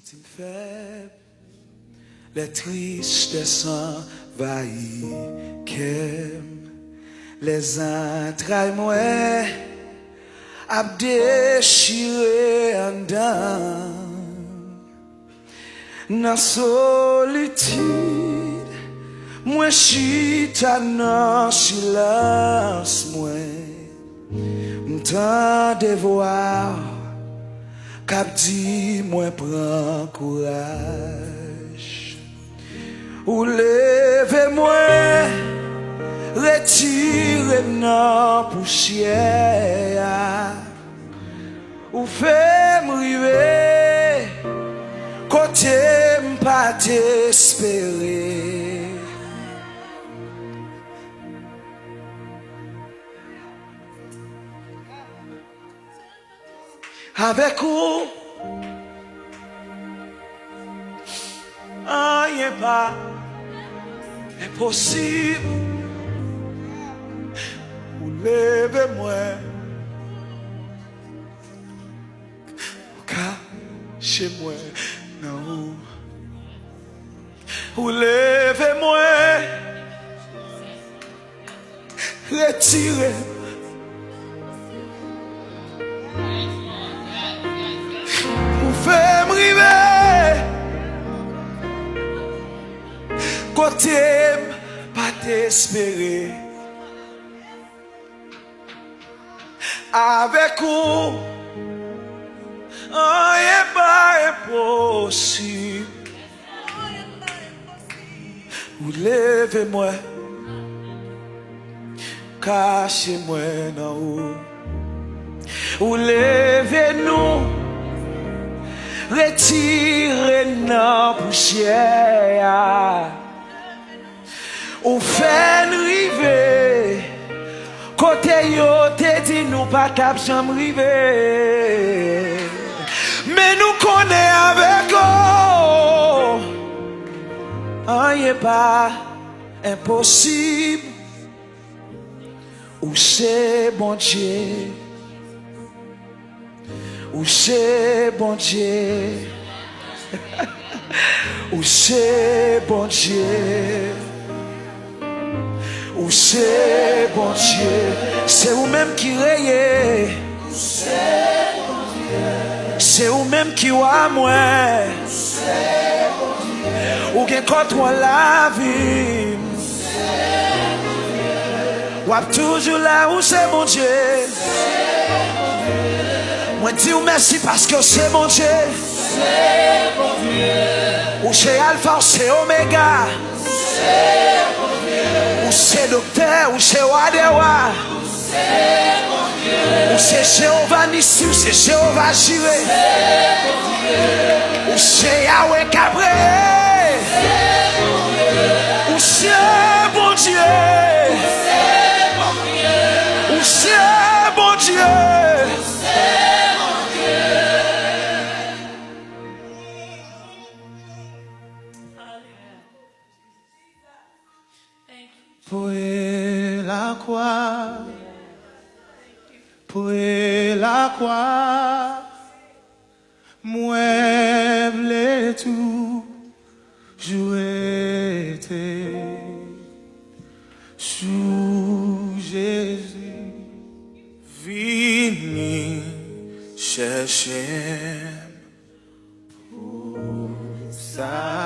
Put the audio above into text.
Senti faible, les tristesses envahissent, les entrailles moi a déchiré en dedans. Dans solitude, moi chita dans silence, moi m'tend de voir cap dit moi prends courage. Ou levez-moi, retirez dans poussière. Ou fait-moi river, côté m'pas t'espérer. Avec vous, rien pas impossible. Ou levez-moi, cachez-moi, non. Ou levez-moi, retirez. Fais-moi river, côté pas t'espérer. Avec vous, rien pas impossible. Ou levez-moi, cachez-moi dans haut. Ou levez-nous, retirez dans poussière. Ou fait river, côté yo te dit nous pas cap jamais river. Mais nous connaît avec eux, rien pas impossible. Ou c'est bon Dieu, ou c'est bon Dieu, ou c'est bon Dieu, ou c'est bon Dieu. C'est vous-même qui rayez, c'est vous-même qui voit moi, ou qui contrôle la vie. Ou toujours là où c'est mon Dieu. Moi dis merci parce que c'est mon Dieu. Ou c'est Alpha, ou c'est Oméga. Ou c'est docteur, ou c'est Wadewa. Ou c'est Jéhovah Nissi, ou c'est Jéhovah Jireh. Ou c'est Yahweh Cabré. Ou c'est bon Dieu. Ou c'est bon Dieu. Pour la croix, pour la croix, moi v'lais tout jouer sous Jésus, vini chercher pour ça.